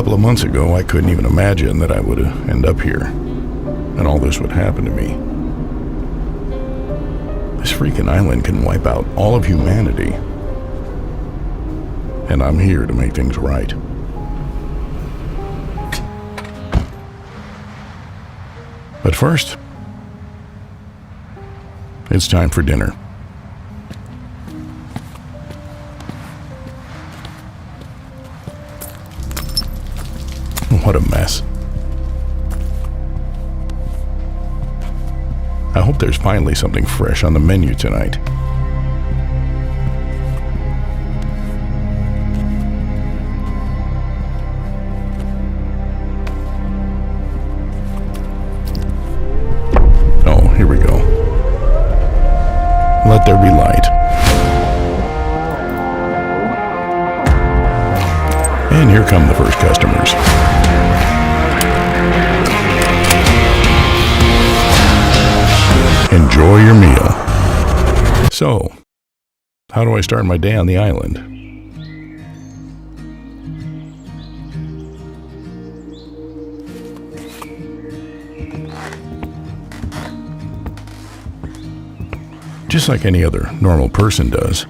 couple of months ago, I couldn't even imagine that I would end up here, and all this would happen to me. This freaking island can wipe out all of humanity, and I'm here to make things right. But first, it's time for dinner. What a mess. I hope there's finally something fresh on the menu tonight. Oh, here we go. Let there be light. And here come the first customers. Enjoy your meal. So, how do I start my day on the island? Just like any other normal person does.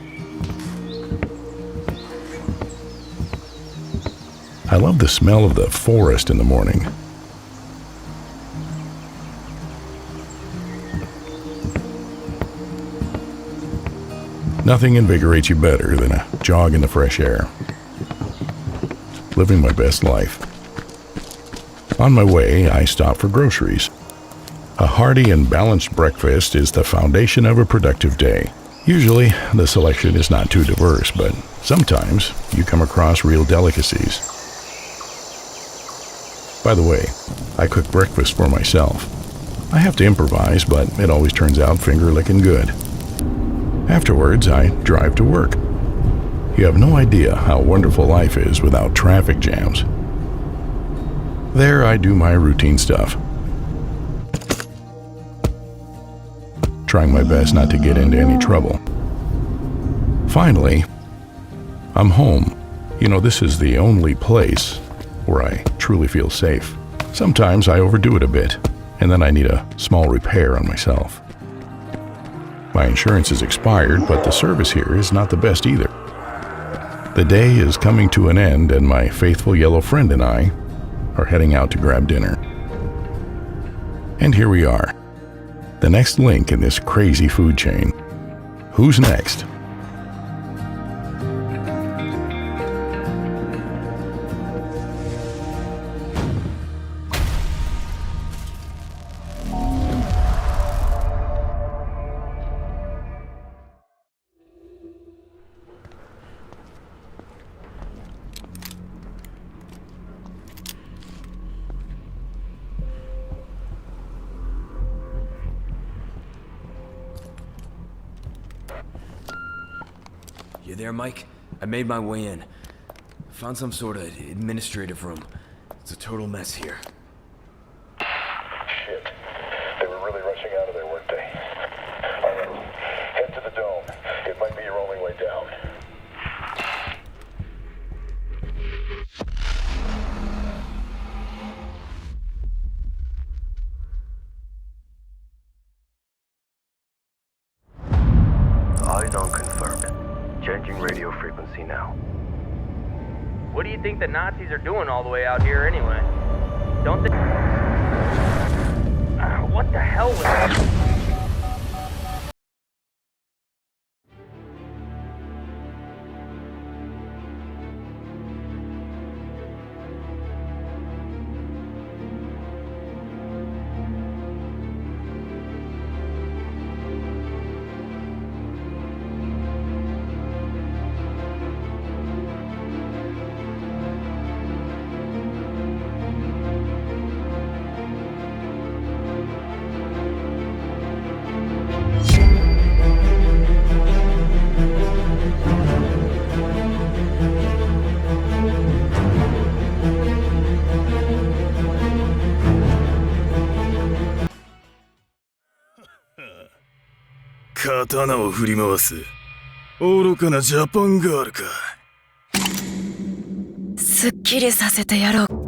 I love the smell of the forest in the morning. Nothing invigorates you better than a jog in the fresh air. Living my best life. On my way, I stop for groceries. A hearty and balanced breakfast is the foundation of a productive day. Usually, the selection is not too diverse, but sometimes you come across real delicacies. By the way, I cook breakfast for myself. I have to improvise, but it always turns out finger-licking good. Afterwards, I drive to work. You have no idea how wonderful life is without traffic jams. There, I do my routine stuff. Trying my best not to get into any trouble. Finally, I'm home. You know, this is the only place where I truly feel safe. Sometimes I overdo it a bit, and then I need a small repair on myself. My insurance is expired, but the service here is not the best either. The day is coming to an end, and my faithful yellow friend and I are heading out to grab dinner. And here we are, the next link in this crazy food chain. Who's next? You there, Mike? I made my way in. Found some sort of administrative room. It's a total mess here. Shit. They were really rushing out of there, weren't they? Alright, head to the dome. It might be your only way down. Eyes on confirmed. Changing radio frequency now. What do you think the Nazis are doing all the way out here anyway? Don't they... What the hell was that?刀を振り回す愚かなジャパンガールか。すっきりさせてやろう。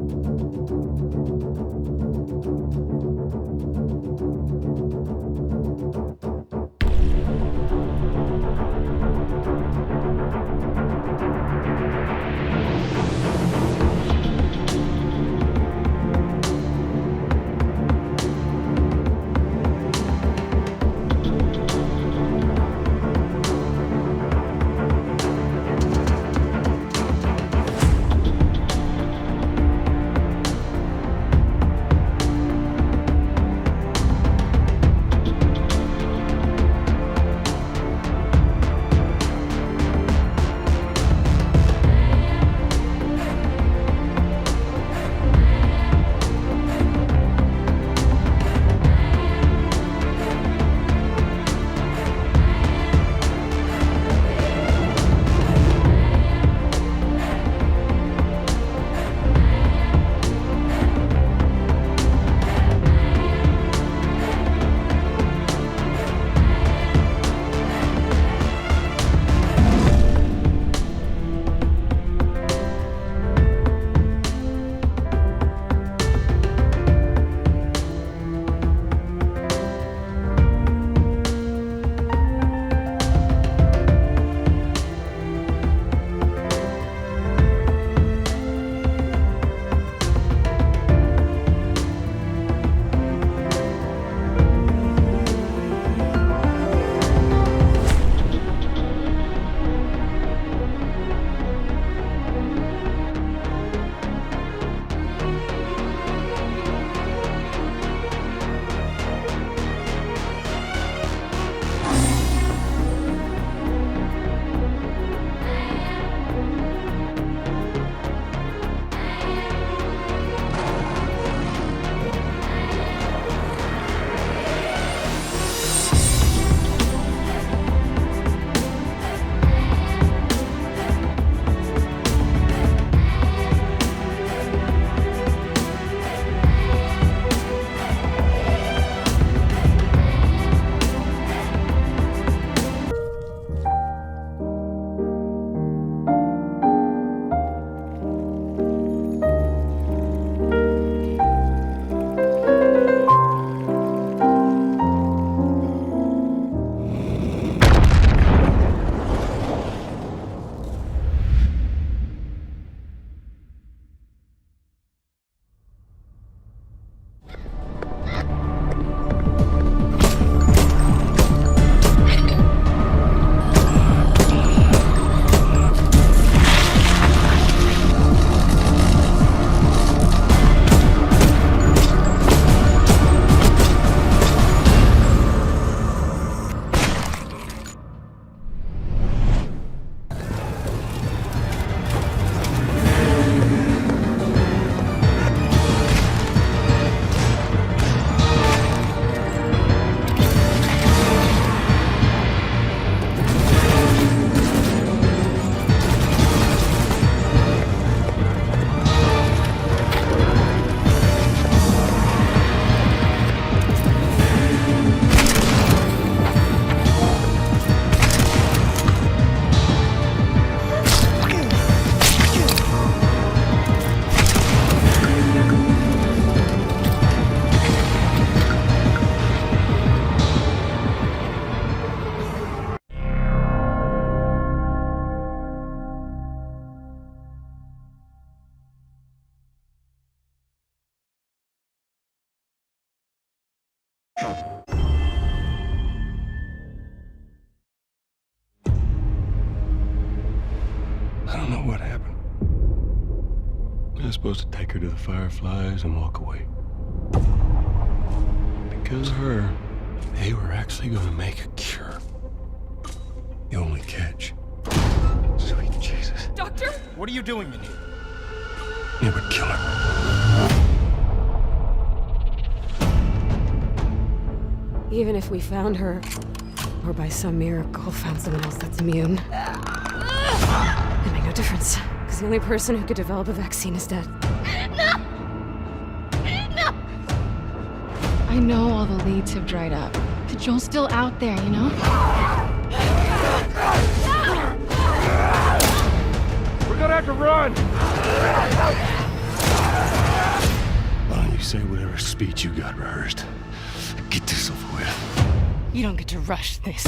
I don't know what happened. I was supposed to take her to the Fireflies and walk away. Because of her, they were actually going to make a cure. The only catch. Sweet Jesus. Doctor? What are you doing in here? It would kill her. Even if we found her, or by some miracle found someone else that's immune, it made no difference, because the only person who could develop a vaccine is dead. No! No! I know all the leads have dried up, but Joel's still out there, you know? We're gonna have to run! Why don't you say whatever speech you got rehearsed? Get this over with. You don't get to rush this.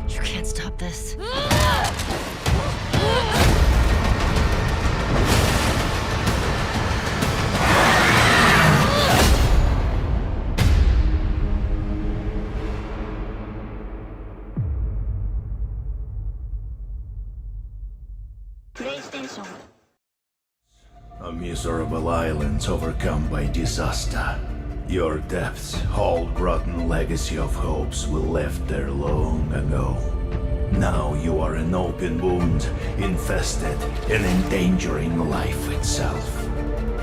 You can't stop this. A miserable island overcome by disaster. Your depths hold rotten legacy of hopes we left there long ago. Now you are an open wound, infested and endangering life itself.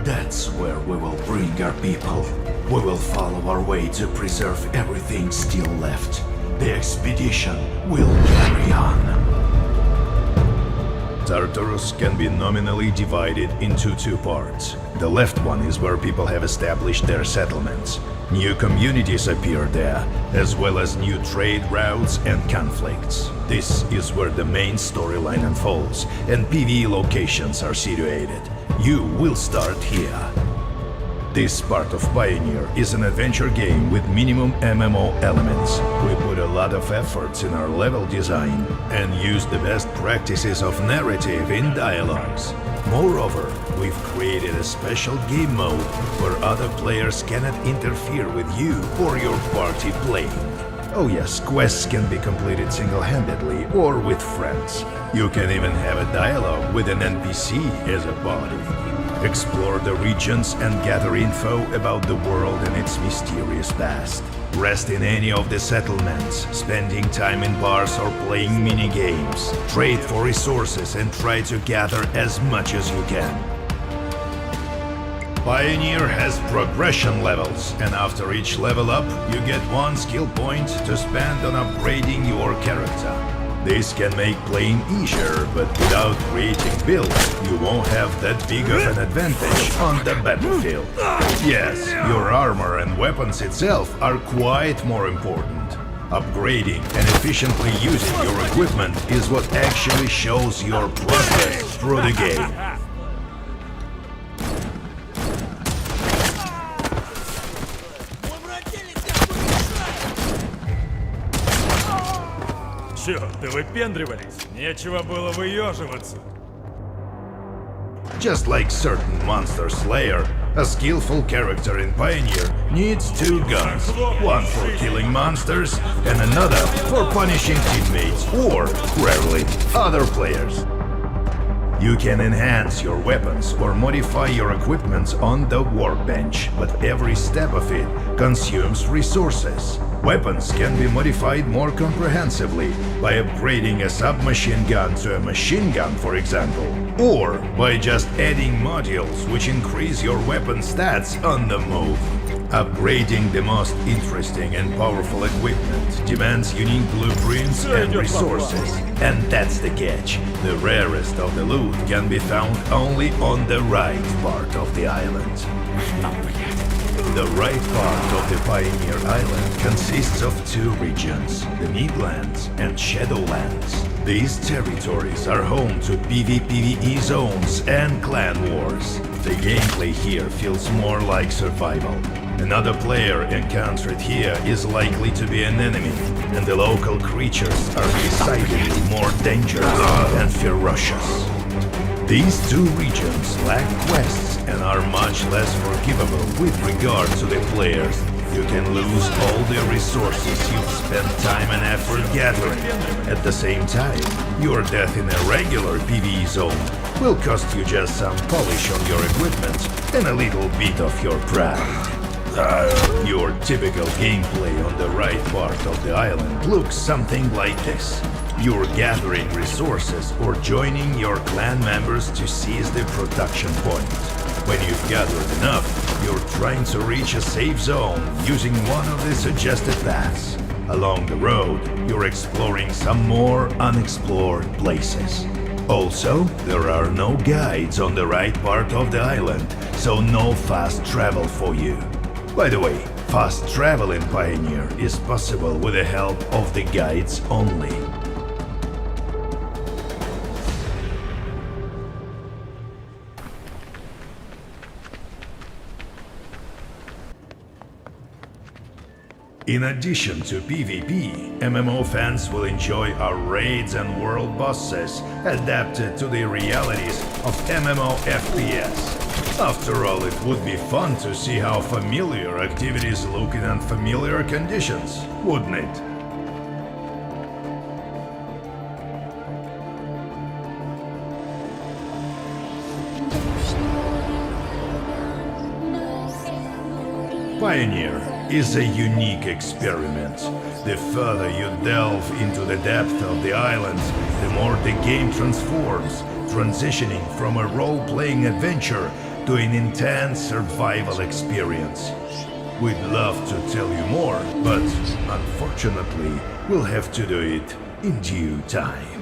That's where we will bring our people. We will follow our way to preserve everything still left. The expedition will carry on. Tartarus can be nominally divided into two parts. The left one is where people have established their settlements. New communities appear there, as well as new trade routes and conflicts. This is where the main storyline unfolds, and PvE locations are situated. You will start here. This part of Pioneer is an adventure game with minimum MMO elements. We put a lot of efforts in our level design and use the best practices of narrative in dialogues. Moreover, we've created a special game mode where other players cannot interfere with you or your party playing. Oh yes, quests can be completed single-handedly or with friends. You can even have a dialogue with an NPC as a body. Explore the regions and gather info about the world and its mysterious past. Rest in any of the settlements, spending time in bars or playing mini-games. Trade for resources and try to gather as much as you can. Pioneer has progression levels, and after each level up, you get one skill point to spend on upgrading your character. This can make playing easier, but without creating builds, you won't have that big of an advantage on the battlefield. Yes, your armor and weapons itself are quite more important. Upgrading and efficiently using your equipment is what actually shows your progress through the game. Чё, ты выпендривались? Нечего было выёживаться. Just like certain monster slayer, a skillful character in Pioneer needs two guns, one for killing monsters and another for punishing teammates or, rarely, other players. You can enhance your weapons or modify your equipment on the workbench, but every step of it consumes resources. Weapons can be modified more comprehensively by upgrading a submachine gun to a machine gun, for example, or by just adding modules which increase your weapon stats on the move. Upgrading the most interesting and powerful equipment demands unique blueprints and resources. And that's the catch. The rarest of the loot can be found only on the right part of the island. The right part of the Pioneer Island consists of two regions, the Midlands and Shadowlands. These territories are home to PvPvE zones and clan wars. The gameplay here feels more like survival. Another player encountered here is likely to be an enemy, and the local creatures are decidedly more dangerous and ferocious. These two regions lack quests and are much less forgivable with regard to the players. You can lose all the resources you've spent time and effort gathering. At the same time, your death in a regular PvE zone will cost you just some polish on your equipment and a little bit of your pride. Your typical gameplay on the right part of the island looks something like this. You're gathering resources or joining your clan members to seize the production point. When you've gathered enough, you're trying to reach a safe zone using one of the suggested paths. Along the road, you're exploring some more unexplored places. Also, there are no guides on the right part of the island, so no fast travel for you. By the way, fast travel in Pioneer is possible with the help of the guides only. In addition to PvP, MMO fans will enjoy our raids and world bosses adapted to the realities of MMO FPS. After all, it would be fun to see how familiar activities look in unfamiliar conditions, wouldn't it? Pioneer is a unique experiment. The further you delve into the depth of the island, the more the game transforms, transitioning from a role-playing adventure to an intense survival experience. We'd love to tell you more, but unfortunately, we'll have to do it in due time.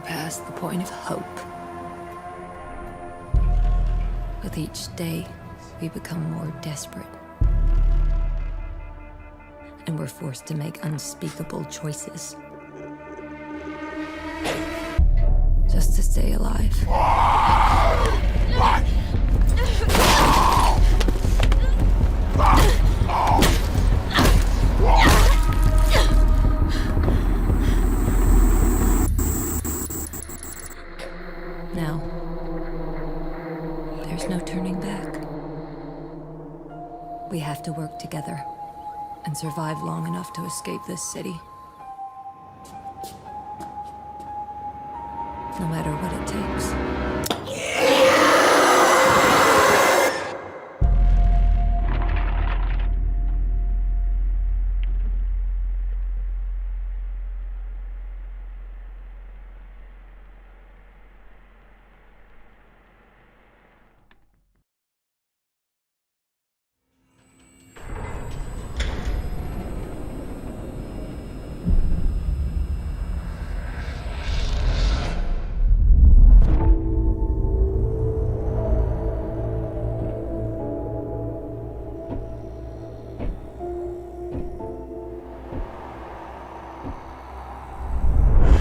Past the point of hope. With each day, we become more desperate. And we're forced to make unspeakable choices. Just to stay alive. have to work together and survive long enough to escape this city. No matter what it takes.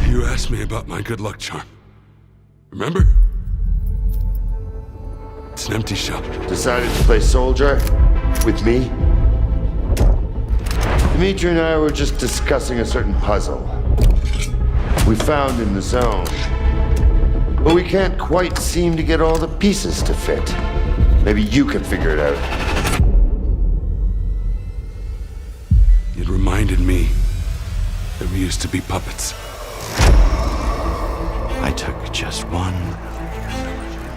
You asked me about my good luck charm. Remember? It's an empty shell. Decided to play soldier? With me? Dimitri and I were just discussing a certain puzzle we found in the zone. But we can't quite seem to get all the pieces to fit. Maybe you can figure it out. It reminded me that we used to be puppets. I took just one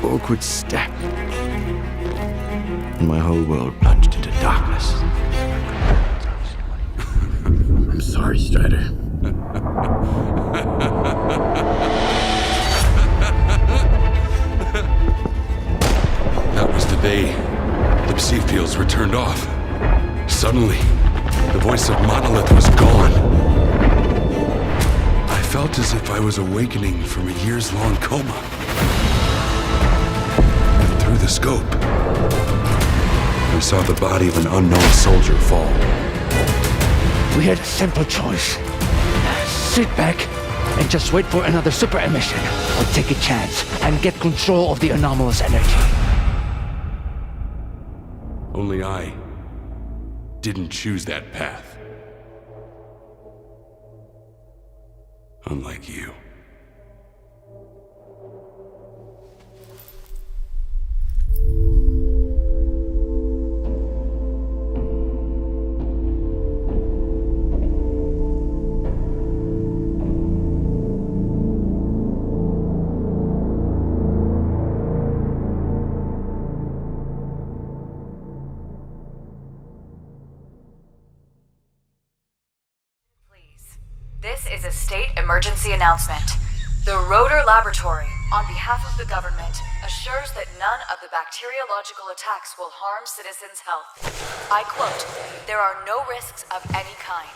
awkward step, and my whole world plunged into darkness. I'm sorry, Strider. That was the day the perceived fields were turned off. Suddenly, the voice of Monolith was gone. I felt as if I was awakening from a years-long coma. And through the scope, I saw the body of an unknown soldier fall. We had a simple choice. Sit back and just wait for another super emission, or take a chance and get control of the anomalous energy. Only I didn't choose that path. Unlike you. This is a state emergency announcement. The Rotor Laboratory, on behalf of the government, assures that none of the bacteriological attacks will harm citizens' health. I quote, "There are no risks of any kind.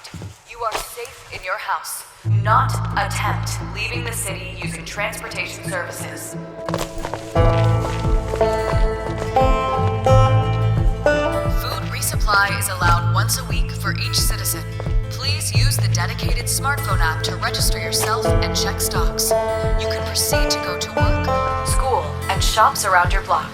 You are safe in your house. Not attempt leaving the city using transportation services." Food resupply is allowed once a week for each citizen. Please use the dedicated smartphone app to register yourself and check stocks. You can proceed to go to work, school, and shops around your block.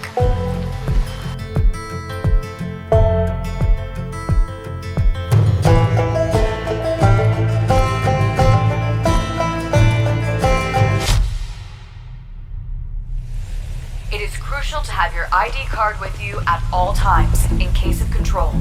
It is crucial to have your ID card with you at all times in case of control.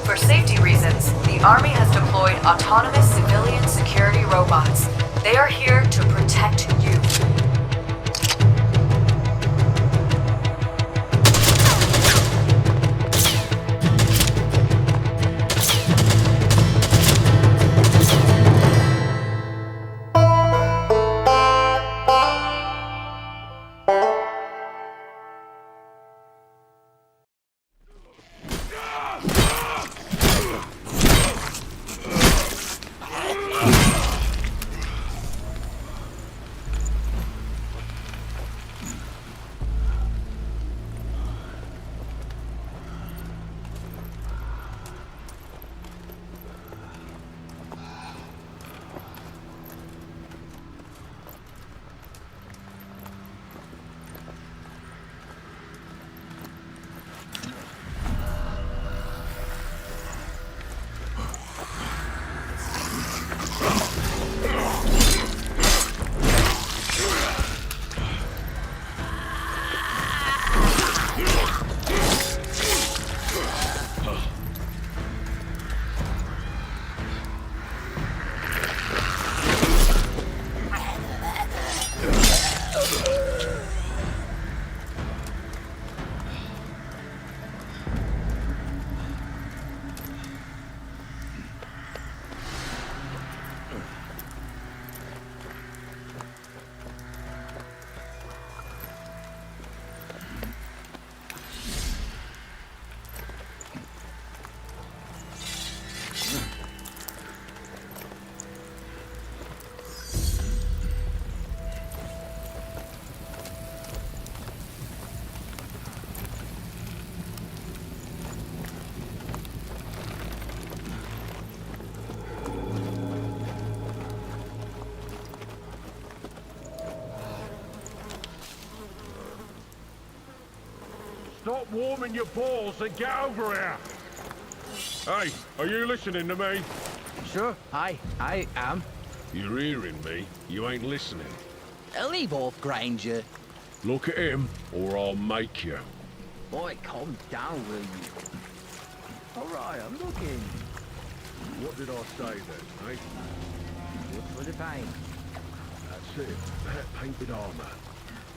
For safety reasons, the Army has deployed autonomous civilian security robots. They are here to protect you. Stop warming your balls and get over here! Hey, are you listening to me? Sure, I am. You're hearing me. You ain't listening. Leave off, Granger. Look at him, or I'll make you. Boy, calm down, will you? Alright, I'm looking. What did I say then, eh? Look for the paint. That's it. That painted armor.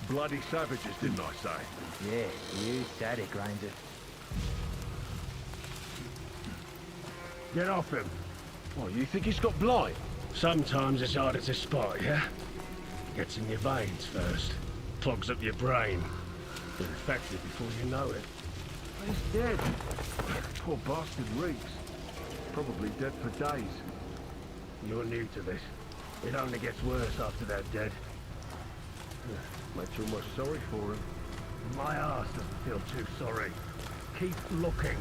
Bloody savages, didn't I say? Yeah, you said it, Granger. Get off him. Oh, you think he's got blight? Sometimes it's harder to spot, yeah? Gets in your veins first. Clogs up your brain. You're infected before you know it. He's dead. Poor bastard reeks. Probably dead for days. You're new to this. It only gets worse after they're dead. Makes you almost sorry for him. My ass doesn't feel too sorry. Keep looking.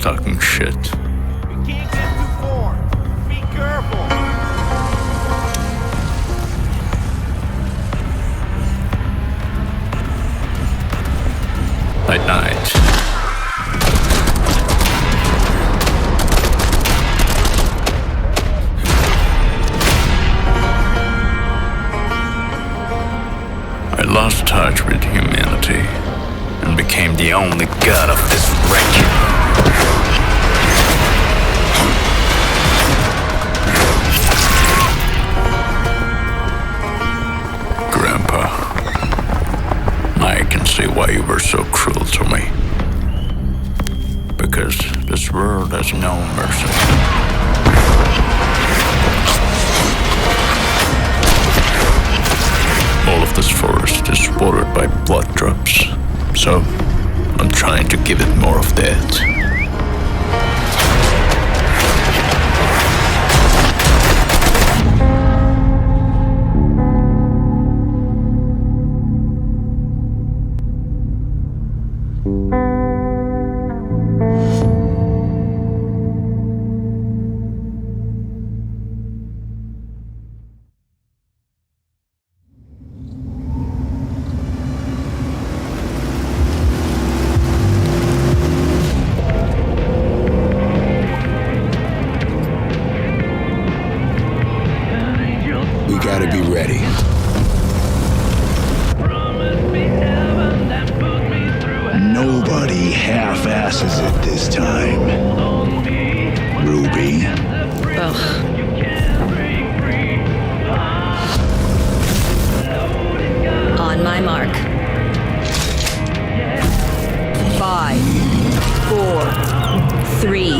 talking shit. We can't get too far. Be careful. Night night. I lost touch with humanity and became the only god of this wreck. Grandpa, I can see why you were so cruel to me. Because this world has no mercy. All of this forest is watered by blood drops, so I'm trying to give it more of that. Gotta be ready. Nobody half-asses it this time. Ruby. Ugh. On my mark. 5, 4, 3,